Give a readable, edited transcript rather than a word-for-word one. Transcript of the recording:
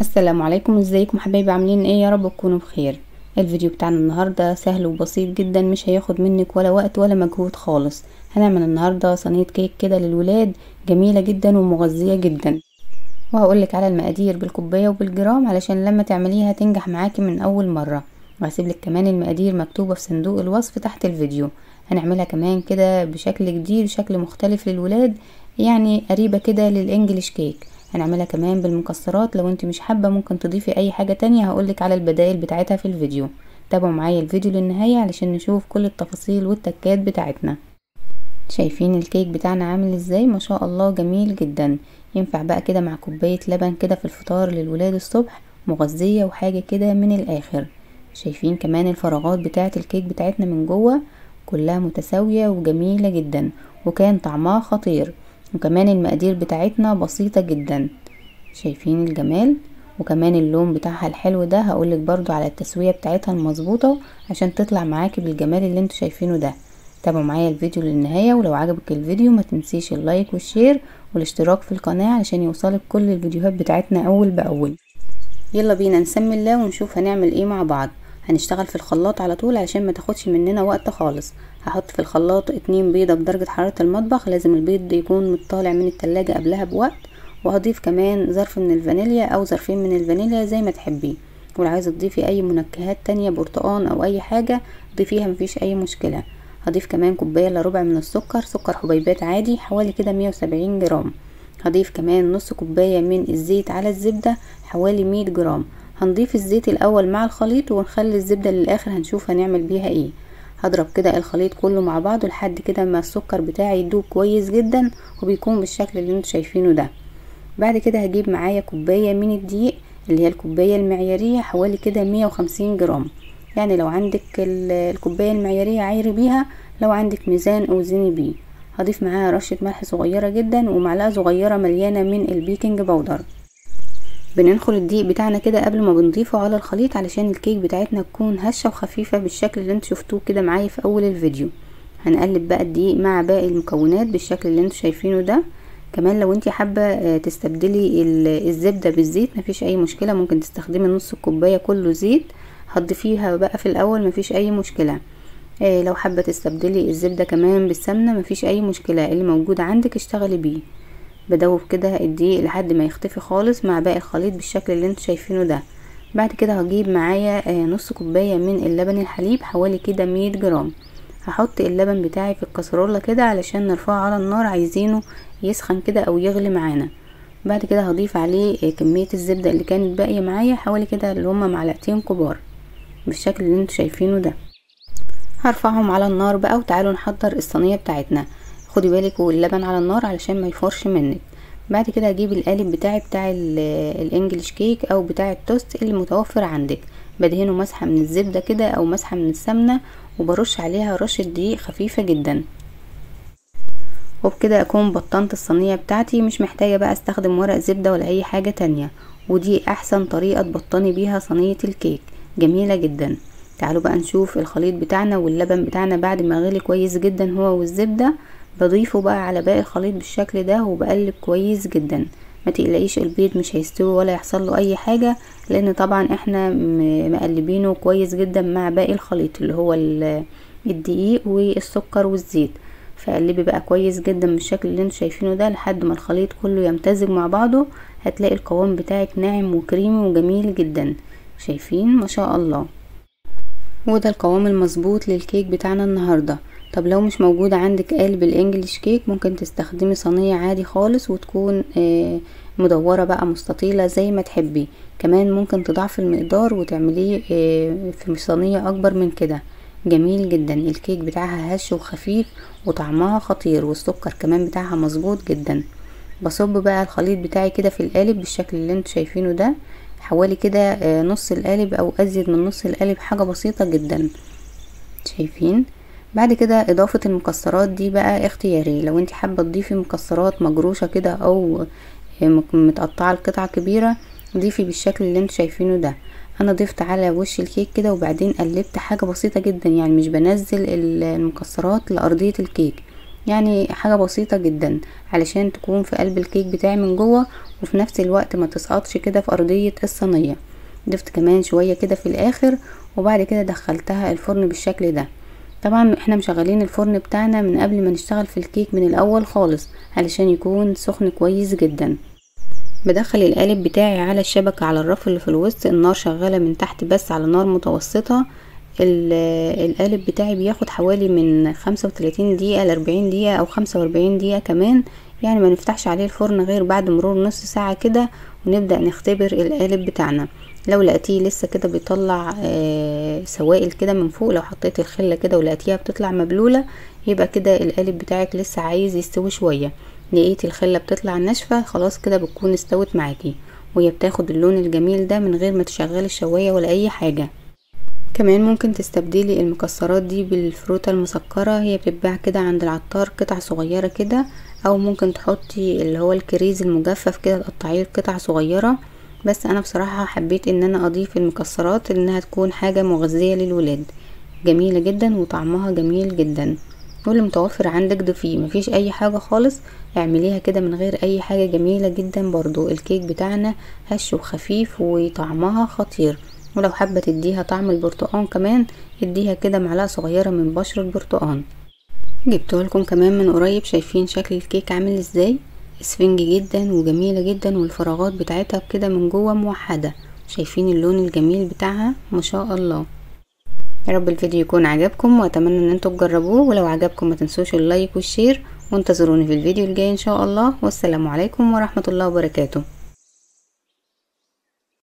السلام عليكم، ازيكم حبايبي؟ عاملين ايه؟ يا رب تكونوا بخير. الفيديو بتاعنا النهارده سهل وبسيط جدا، مش هياخد منك ولا وقت ولا مجهود خالص. هنعمل النهارده صينيه كيك كده للولاد، جميله جدا ومغذيه جدا. وهقولك على المقادير بالكوبايه وبالجرام علشان لما تعمليها تنجح معاكي من اول مره. وهسيبلك كمان المقادير مكتوبه في صندوق الوصف تحت الفيديو. هنعملها كمان كده بشكل جديد، شكل مختلف للولاد، يعني قريبه كده للانجليش كيك. هنعملها كمان بالمكسرات، لو انت مش حابه ممكن تضيفي اي حاجه تانية هقولك على البدائل بتاعتها في الفيديو. تابعوا معايا الفيديو للنهايه علشان نشوف كل التفاصيل والتكات بتاعتنا. شايفين الكيك بتاعنا عامل ازاي؟ ما شاء الله جميل جدا. ينفع بقى كده مع كوباية لبن كده في الفطار للولاد الصبح، مغذية وحاجة كده من الاخر. شايفين كمان الفراغات بتاعة الكيك بتاعتنا من جوه كلها متساوية وجميلة جدا، وكان طعمها خطير. وكمان المقادير بتاعتنا بسيطة جدا. شايفين الجمال؟ وكمان اللون بتاعها الحلو ده هقولك برضو على التسوية بتاعتها المظبوطة عشان تطلع معاكي بالجمال اللي انتوا شايفينه ده. تابعوا معايا الفيديو للنهاية، ولو عجبك الفيديو ما تنسيش اللايك والشير والاشتراك في القناة علشان يوصلك كل الفيديوهات بتاعتنا اول باول. يلا بينا نسمي الله ونشوف هنعمل ايه مع بعض. هنشتغل في الخلاط على طول علشان ما تاخدش مننا وقت خالص. هحط في الخلاط 2 بيضة بدرجة حرارة المطبخ، لازم البيض يكون مطالع من التلاجة قبلها بوقت. وهضيف كمان ظرف من الفانيليا او ظرفين من الفانيليا زي ما تحبي. ولو عايزة تضيفي اي منكهات تانية، برتقان او اي حاجة ضيفيها، مفيش اي مشكلة. هضيف كمان كوباية الا ربع من السكر، سكر حبيبات عادي حوالي كده 170 جرام. هضيف كمان نص كوباية من الزيت على الزبدة حوالي 100 جرام. هنضيف الزيت الاول مع الخليط ونخلي الزبدة للاخر، هنشوف هنعمل بيها ايه. هضرب كده الخليط كله مع بعضه لحد كده ما السكر بتاعي يدوب كويس جدا وبيكون بالشكل اللي انتوا شايفينه ده. بعد كده هجيب معايا كوباية من الدقيق اللي هي الكوباية المعيارية حوالي كده 150 جرام. يعني لو عندك الكوباية المعيارية عايري بيها، لو عندك ميزان اوزني بيه. هضيف معاها رشة ملح صغيرة جدا ومعلقة صغيرة مليانة من البيكنج باودر. بننخل الدقيق بتاعنا كده قبل ما بنضيفه على الخليط علشان الكيك بتاعتنا تكون هشة وخفيفة بالشكل اللي انتوا شفتوه كده معايا في اول الفيديو. هنقلب بقى الدقيق مع باقي المكونات بالشكل اللي انتوا شايفينه ده. كمان لو انتي حابة تستبدلي الزبدة بالزيت مفيش اي مشكلة، ممكن تستخدمي نص الكوباية كله زيت هتضيفيها بقى في الاول، مفيش اي مشكلة. لو حابة تستبدلي الزبدة كمان بالسمنة مفيش اي مشكلة، اللي موجود عندك اشتغلي بيه. بدوب كده الدقيق لحد ما يختفي خالص مع باقي الخليط بالشكل اللي انتوا شايفينه ده. بعد كده هجيب معايا نص كوباية من اللبن الحليب حوالي كده 100 جرام. هحط اللبن بتاعي في الكسرولة كده علشان نرفعه على النار، عايزينه يسخن كده او يغلي معانا. بعد كده هضيف عليه كمية الزبدة اللي كانت باقية معايا حوالي كده اللي هما معلقتين كبار بالشكل اللي انتوا شايفينه ده. هرفعهم على النار بقى وتعالوا نحضر الصينية بتاعتنا. خدي بالك واللبن على النار علشان ما يفورش منك. بعد كده هجيب القالب بتاعي بتاع الانجليش كيك او بتاع التوست اللي متوفر عندك، بدهنه مسحة من الزبدة كده او مسحة من السمنة، وبرش عليها رشة دقيق خفيفة جدا. وبكده اكون بطنت الصينية بتاعتي، مش محتاجة بقى استخدم ورق زبدة ولا اي حاجة تانية. ودي احسن طريقة تبطني بيها صينية الكيك، جميلة جدا. تعالوا بقى نشوف الخليط بتاعنا واللبن بتاعنا بعد ما غلي كويس جدا هو والزبدة. بضيفه بقى على باقي الخليط بالشكل ده وبقلب كويس جدا. ما تقلقيش البيض مش هيستوي ولا يحصل له اي حاجة، لان طبعا احنا مقلبينه كويس جدا مع باقي الخليط اللي هو الدقيق والسكر والزيت. فقلبي بقى كويس جدا بالشكل اللي انتوا شايفينه ده لحد ما الخليط كله يمتزج مع بعضه. هتلاقي القوام بتاعك ناعم وكريمي وجميل جدا، شايفين ما شاء الله. وده القوام المظبوط للكيك بتاعنا النهاردة. طب لو مش موجودة عندك قالب الانجليش كيك ممكن تستخدمي صينية عادي خالص وتكون مدورة بقى مستطيلة زي ما تحبي. كمان ممكن تضعفي المقدار وتعمليه في صينية اكبر من كده. جميل جدا، الكيك بتاعها هش وخفيف وطعمها خطير، والسكر كمان بتاعها مظبوط جدا. بصب بقى الخليط بتاعي كده في القالب بالشكل اللي انتوا شايفينه ده، حوالي كده نص القالب او ازيد من نص القالب، حاجة بسيطة جدا شايفين. بعد كده اضافة المكسرات دي بقى اختياري، لو انت حابة تضيفي مكسرات مجروشة كده او متقطعة لقطع كبيرة ضيفي بالشكل اللي انتوا شايفينه ده. انا ضفت على وش الكيك كده وبعدين قلبت حاجة بسيطة جدا، يعني مش بنزل المكسرات لأرضية الكيك، يعني حاجة بسيطة جدا علشان تكون في قلب الكيك بتاعي من جوه، وفي نفس الوقت ما تسقطش كده في ارضية الصينية. ضفت كمان شوية كده في الاخر، وبعد كده دخلتها الفرن بالشكل ده. طبعا احنا مشغلين الفرن بتاعنا من قبل ما نشتغل في الكيك من الاول خالص علشان يكون سخن كويس جدا. بدخل القالب بتاعي على الشبكة على الرف اللي في الوسط، النار شغالة من تحت بس على نار متوسطة. القالب بتاعي بياخد حوالي من 35 دقيقة ل 40 دقيقة او 45 دقيقة كمان، يعني ما نفتحش عليه الفرن غير بعد مرور نص ساعة كده، ونبدأ نختبر القالب بتاعنا. لو لقيتيه لسه كده بيطلع سوائل كده من فوق، لو حطيت الخلة كده ولقيتيها بتطلع مبلولة، يبقى كده القالب بتاعك لسه عايز يستوي شوية. لقيت الخلة بتطلع ناشفة، خلاص كده بتكون استوت معاكي، وهي بتاخد اللون الجميل ده من غير ما تشغلي الشواية ولا اي حاجة. كمان ممكن تستبدلي المكسرات دي بالفروتة المسكرة، هي بتتباع كده عند العطار قطع صغيرة كده، او ممكن تحطي اللي هو الكريز المجفف كده تقطعيه قطع صغيرة. بس انا بصراحة حبيت ان انا اضيف المكسرات انها تكون حاجة مغذية للولاد، جميلة جدا وطعمها جميل جدا. واللي متوفر عندك ضيفيه، مفيش اي حاجة خالص، اعمليها كده من غير اي حاجة، جميلة جدا برضو. الكيك بتاعنا هش وخفيف وطعمها خطير. ولو حابة تديها طعم البرتقان كمان، اديها كده معلقة صغيرة من بشرة برتقان. جبته لكم كمان من قريب، شايفين شكل الكيك عامل ازاي؟ اسفنجي جدا وجميلة جدا، والفراغات بتاعتها كده من جوه موحدة. شايفين اللون الجميل بتاعها ما شاء الله. يا رب الفيديو يكون عجبكم، واتمنى ان انتوا تجربوه، ولو عجبكم ما تنسوش اللايك والشير، وانتظروني في الفيديو الجاي ان شاء الله. والسلام عليكم ورحمة الله وبركاته.